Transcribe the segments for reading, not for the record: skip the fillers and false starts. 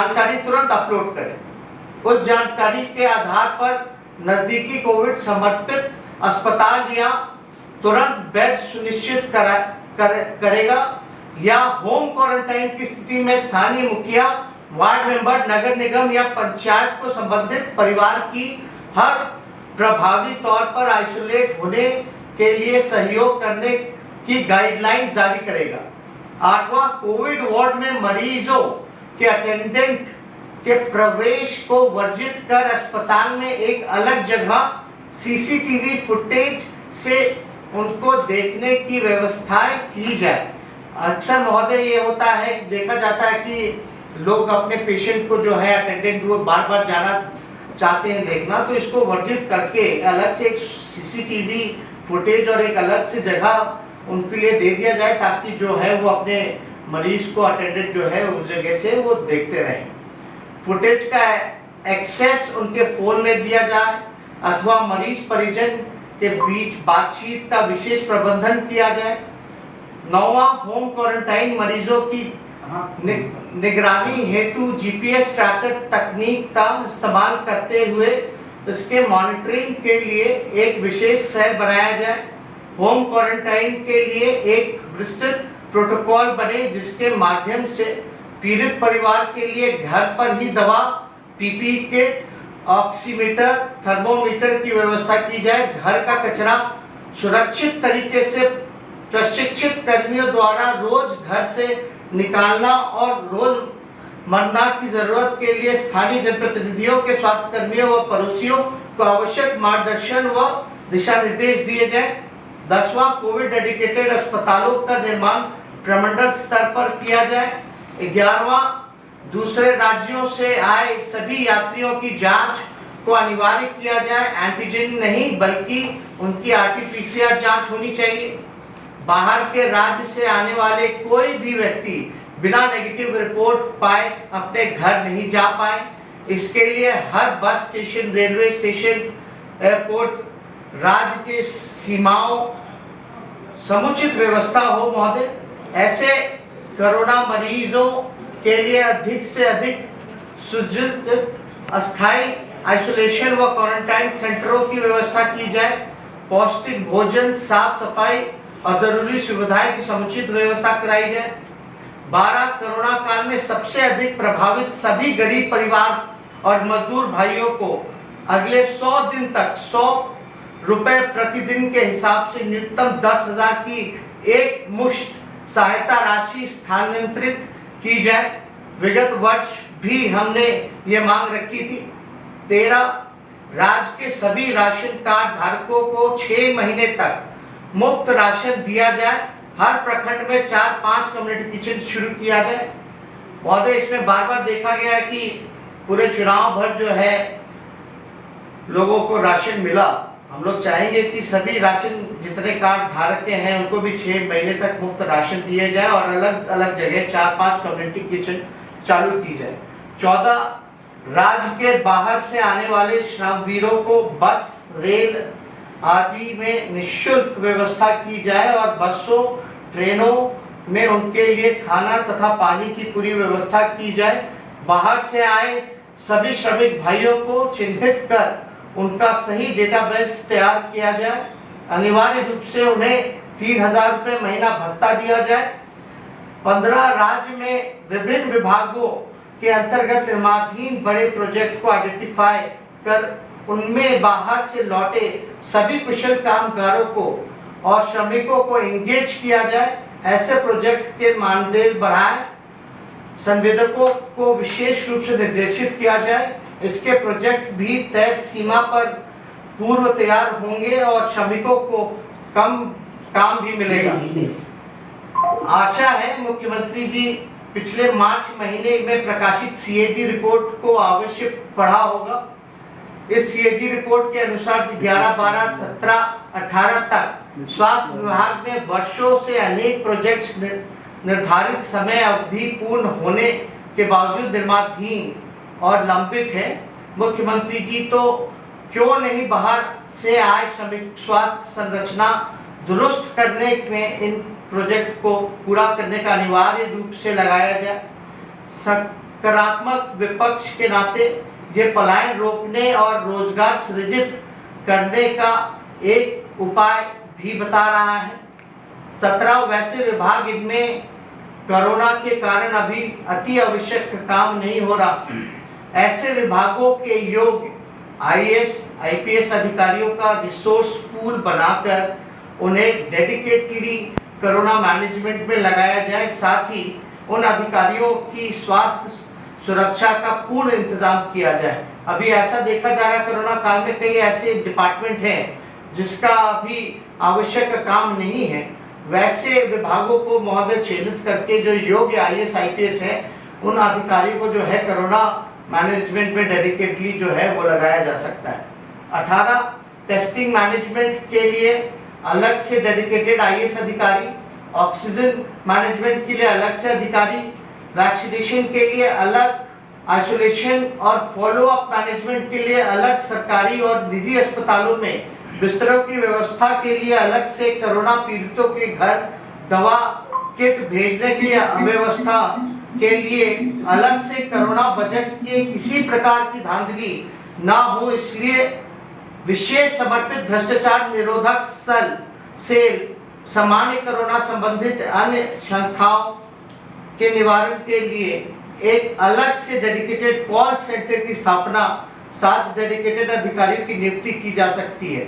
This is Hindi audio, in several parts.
जानकारी तुरंत अपलोड करें। उस जानकारी के आधार पर नजदीकी कोविड समर्पित अस्पताल या तुरंत बेड सुनिश्चित करेगा या होम क्वारंटाइन की स्थिति में स्थानीय मुखिया, वार्ड मेंबर, नगर निगम या पंचायत को संबंधित परिवार की हर प्रभावी तौर पर आइसोलेट होने के लिए सहयोग करने की गाइडलाइन जारी करेगा। 8वां, कोविड वार्ड में मरीजों के अटेंडेंट के प्रवेश को वर्जित कर अस्पताल में एक अलग जगह सीसीटीवी फुटेज से उनको देखने की व्यवस्थाएं की जाए। अक्सर महोदय ये होता है, देखा जाता है कि लोग अपने पेशेंट को जो है अटेंडेंट वो बार बार जाना चाहते हैं देखना, तो इसको वर्जित करके अलग से एक सीसीटीवी फुटेज और एक अलग से जगह उनके लिए दे दिया जाए, ताकि जो है वो अपने मरीज को अटेंडेंट जो है उस जगह से वो देखते रहें। फुटेज का एक्सेस उनके फोन में दिया जाए अथवा मरीज परिजन के बीच बातचीत का विशेष प्रबंधन किया जाए। 9वां, होम क्वारंटाइन मरीजों की निगरानी हेतु जीपीएस ट्रैकर तकनीक का इस्तेमाल करते हुए इसके मॉनिटरिंग के लिए एक विशेष सेल बनाया जाए। होम क्वारंटाइन के लिए एक विस्तृत प्रोटोकॉल बने जिसके माध्यम से पीड़ित परिवार के लिए घर पर ही दवा, पीपीई किट, ऑक्सीमीटर, थर्मोमीटर की व्यवस्था की जाए। घर का कचरा सुरक्षित तरीके से प्रशिक्षित कर्मियों द्वारा रोज घर से निकालना और रोजमर्रा की जरूरत के लिए स्थानीय जनप्रतिनिधियों के स्वास्थ्य कर्मियों व पड़ोसियों को आवश्यक मार्गदर्शन व दिशा निर्देश दिए जाए। 10वां, कोविड डेडिकेटेड अस्पतालों का निर्माण प्रमंडल स्तर पर किया जाए। 11वां, दूसरे राज्यों से आए सभी यात्रियों की जांच को अनिवार्य किया जाए। एंटीजन नहीं बल्कि उनकी आरटीपीसीआर जांच होनी चाहिए। बाहर के राज्य से आने वाले कोई भी व्यक्ति बिना नेगेटिव रिपोर्ट पाए अपने घर नहीं जा पाए। इसके लिए हर bus station, railway station, airport, राज्य के सीमाओं समुचित व्यवस्था हो महोदय। ऐसे कोरोना मरीजों के लिए अधिक से अधिक सुसज्जित अस्थायी आइसोलेशन व क्वारंटाइन सेंटरों की व्यवस्था की जाए। पौष्टिक भोजन, साफ सफाई और जरूरी सुविधाएं की समुचित व्यवस्था कराई जाए। 12, कोरोना काल में सबसे अधिक प्रभावित सभी गरीब परिवार और मजदूर भाइयों को अगले 100 दिन तक 100 रुपए प्रतिदिन के हिसाब से न्यूनतम 10,000 की एक मुश्त सहायता राशि स्थानांतरित की जाए। विगत वर्ष भी हमने ये मांग रखी थी। 13, राज्य के सभी राशन कार्ड धारकों को 6 महीने तक मुफ्त राशन दिया जाए। हर प्रखंड में 4-5 कम्युनिटी किचन शुरू किया जाए। महोदय, इसमें बार बार देखा गया है कि पूरे चुनाव भर जो है लोगों को राशन मिला। हम लोग चाहेंगे कि सभी राशन जितने कार्ड धारक के हैं उनको भी 6 महीने तक मुफ्त राशन दिए जाए और अलग अलग जगह 4-5 कम्युनिटी किचन चालू की जाए। 14, राज्य के बाहर से आने वाले श्रमवीरों को बस, रेल आदि में निःशुल्क व्यवस्था की जाए और बसों, ट्रेनों में उनके लिए खाना तथा पानी की पूरी व्यवस्था की जाए। बाहर से आए सभी श्रमिक भाइयों को चिन्हित कर उनका सही डेटाबेस तैयार किया जाए। अनिवार्य रूप से उन्हें 3,000 रुपये महीना भत्ता दिया जाए। 15, राज्य में विभिन्न विभागों के अंतर्गत निर्माणाधीन बड़े प्रोजेक्ट को आइडेंटिफाई कर उनमें बाहर से लौटे सभी कुशल कामगारों को और श्रमिकों को एंगेज किया जाए। ऐसे प्रोजेक्ट के मानदेय बढ़ाएं। संवेदकों को विशेष रूप से निर्देशित किया जाए। इसके प्रोजेक्ट भी तय सीमा पर पूर्व तैयार होंगे और श्रमिकों को कम काम भी मिलेगा। आशा है मुख्यमंत्री जी पिछले मार्च महीने में प्रकाशित सीएजी रिपोर्ट को अवश्य पढ़ा होगा। इस सीएजी रिपोर्ट के अनुसार 11, 12, 17, 18 तक स्वास्थ्य विभाग में वर्षों से अनेक प्रोजेक्ट्स निर्धारित समय अवधि पूर्ण होने के बावजूद निर्माणाधीन और लंबित है। मुख्यमंत्री जी तो क्यों नहीं बाहर से आए श्रमिक स्वास्थ्य संरचना दुरुस्त करने में इन प्रोजेक्ट को पूरा करने का अनिवार्य रूप से लगाया जाए। सकारात्मक विपक्ष के नाते ये पलायन रोकने और रोजगार सृजित करने का एक उपाय भी बता रहा है। 17 वैसे विभाग, इनमें कोरोना के कारण अभी अति आवश्यक काम नहीं हो रहा, ऐसे विभागों के योग्य IAS IPS अधिकारियों का रिसोर्स पूल बनाकर उन्हें डेडिकेटली कोरोना मैनेजमेंट में लगाया जाए। साथ ही उन अधिकारियों की स्वास्थ्य सुरक्षा का पूर्ण इंतजाम किया जाए। अभी ऐसा देखा जा रहा है कोरोना काल में कई ऐसे डिपार्टमेंट हैं जिसका अभी आवश्यक काम नहीं है, वैसे विभागों को महोदय चयनित करके जो योग्य IAS IPS है उन अधिकारियों को जो है कोरोना मैनेजमेंट में डेडिकेटली जो है वो लगाया जा सकता है। 18 टेस्टिंग मैनेजमेंट के लिए अलग से डेडिकेटेड IAS अधिकारी, ऑक्सीजन मैनेजमेंट के लिए अलग से अधिकारी, वैक्सीनेशन के लिए अलग, आइसोलेशन और फॉलो अप मैनेजमेंट के लिए अलग, सरकारी और निजी अस्पतालों में बिस्तरों की व्यवस्था के लिए अलग से, कोरोना पीड़ितों के घर दवा किट भेजने के लिए अव्यवस्था के लिए अलग से, कोरोना बजट के किसी प्रकार की धांधली ना हो इसलिए विशेष समर्पित भ्रष्टाचार निरोधक सेल सामान्य कोरोना संबंधित अन्य शंकाओं के निवारण के लिए एक अलग से डेडिकेटेड कॉल सेंटर की स्थापना, 7 डेडिकेटेड अधिकारियों की नियुक्ति की जा सकती है।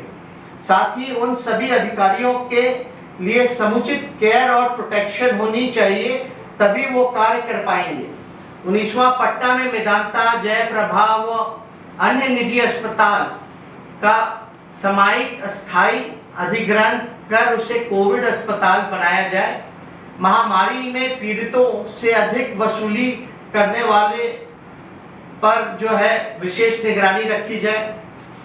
साथ ही उन सभी अधिकारियों के लिए समुचित केयर और प्रोटेक्शन होनी चाहिए, तभी वो कार्य कर पाएंगे। 19वां पट्टा में मेदांता, जयप्रभा व अन्य निजी अस्पताल का सामयिक अस्थायी अधिग्रहण कर उसे कोविड अस्पताल बनाया जाए। महामारी में पीड़ितों से अधिक वसूली करने वाले पर जो है विशेष निगरानी रखी जाए।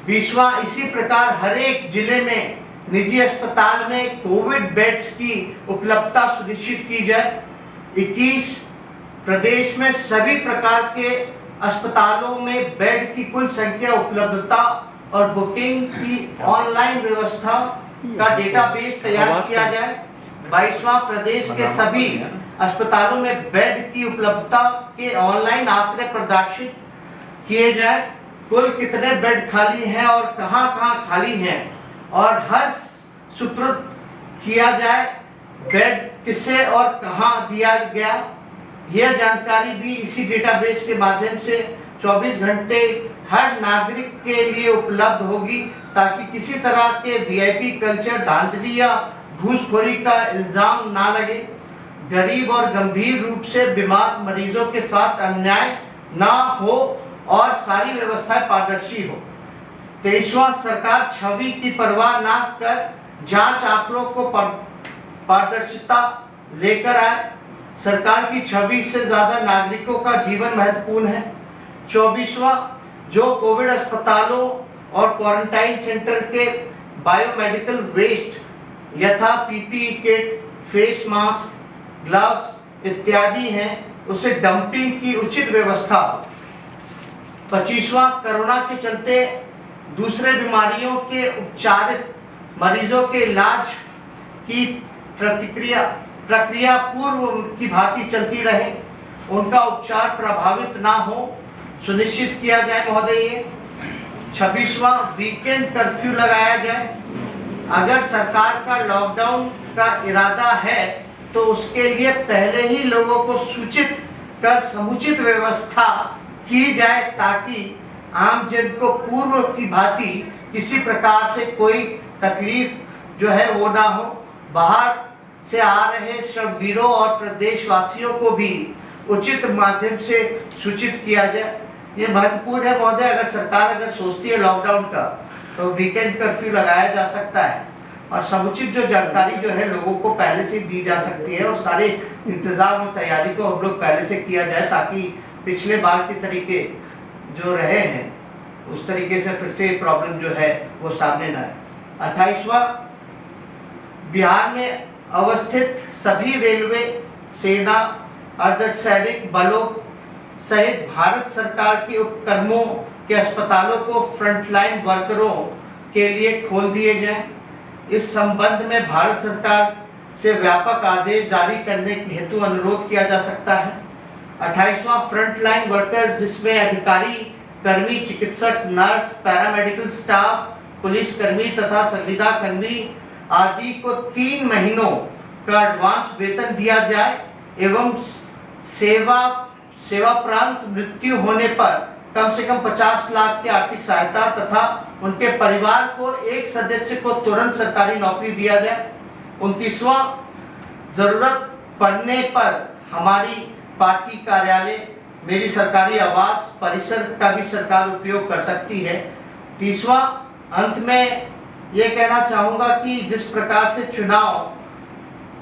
20वां, इसी प्रकार हर एक जिले में निजी अस्पताल में कोविड बेड्स की उपलब्धता सुनिश्चित की जाए। 21, प्रदेश में सभी प्रकार के अस्पतालों में बेड की कुल संख्या, उपलब्धता और बुकिंग की ऑनलाइन व्यवस्था का डेटाबेस तैयार किया जाए। 22वां, प्रदेश के सभी अस्पतालों में बेड की उपलब्धता के ऑनलाइन आंकड़े प्रदर्शित किए जाए, कुल कितने बेड खाली हैं और कहां-कहां खाली हैं, और हर सुपुर्द किया जाए बेड किसे और कहां दिया गया। यह जानकारी भी इसी डेटाबेस के माध्यम से 24 घंटे हर नागरिक के लिए उपलब्ध होगी, ताकि किसी तरह के VIP कल्चर, धांधली या घूसखोरी का इल्जाम ना लगे, गरीब और गंभीर रूप से बीमार मरीजों के साथ अन्याय ना हो और सारी व्यवस्थाएं पारदर्शी हो। 23वां, सरकार छवि की परवाह ना कर जांच आंकड़ों को पारदर्शिता लेकर आए। सरकार की छवि से ज्यादा नागरिकों का जीवन महत्वपूर्ण है। 24वां, जो कोविड अस्पतालों और क्वारंटाइन सेंटर के बायोमेडिकल वेस्ट यथा PPE kit, face mask, gloves इत्यादि हैं, उसे डंपिंग की उचित व्यवस्था हो। 25वां, कोरोना के चलते दूसरे बीमारियों के उपचारित मरीजों के इलाज की प्रक्रिया पूर्व की भांति चलती रहे, उनका उपचार प्रभावित ना हो सुनिश्चित किया जाए महोदय। 26वां, वीकेंड कर्फ्यू लगाया जाए। अगर सरकार का लॉकडाउन का इरादा है तो उसके लिए पहले ही लोगों को सूचित कर समुचित व्यवस्था की जाए, ताकि आम जन को पूर्व की भांति किसी प्रकार से कोई तकलीफ जो है वो ना हो। बाहर से आ रहे श्रमवीरों और प्रदेशवासियों को भी उचित माध्यम से सूचित किया जाए। ये महत्वपूर्ण है महोदय। अगर सरकार सोचती है लॉकडाउन का, तो वीकेंड कर्फ्यू लगाया जा सकता है और समुचित जो जानकारी जो है लोगों को पहले से दी जा सकती है, और सारे इंतजाम और तैयारी को हम लोग पहले से किया जाए, ताकि पिछले बार के तरीके जो रहे हैं उस तरीके से फिर से प्रॉब्लम जो है वो सामने न आए। 28वां, बिहार में अवस्थित सभी रेलवे, सेना, अर्धसैनिक बलों सहित भारत सरकार के उपक्रमों के अस्पतालों को फ्रंटलाइन वर्करों के लिए खोल दिए जाएं। इस संबंध में भारत सरकार से व्यापक आदेश जारी करने के हेतु अनुरोध किया जा सकता है। 28वां फ्रंट लाइन वर्कर्स, जिसमें अधिकारी, कर्मी, चिकित्सक, नर्स, पैरामेडिकल स्टाफ, पुलिस कर्मी तथा संविदा कर्मी आदि को 3 महीनों का एडवांस वेतन दिया जाए एवं सेवाप्रांत मृत्यु होने पर कम से कम 50 लाख की आर्थिक सहायता तथा उनके परिवार को एक सदस्य को तुरंत सरकारी नौकरी दिया जाए। 29वां, जरूरत पड़ने पर हमारी पार्टी कार्यालय, मेरी सरकारी आवास परिसर का भी सरकार उपयोग कर सकती है। 30वां, अंत में ये कहना चाहूँगा कि जिस प्रकार से चुनाव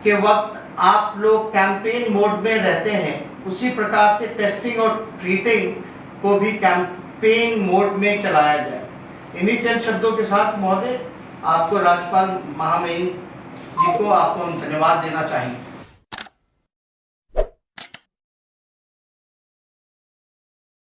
के वक्त आप लोग कैंपेन मोड में रहते हैं, उसी प्रकार से टेस्टिंग और ट्रीटिंग को भी कैंपेन मोड में चलाया जाए। इन्हीं चंद शब्दों के साथ महोदय, आपको राज्यपाल महामहिम जी को आपको हम धन्यवाद देना चाहेंगे।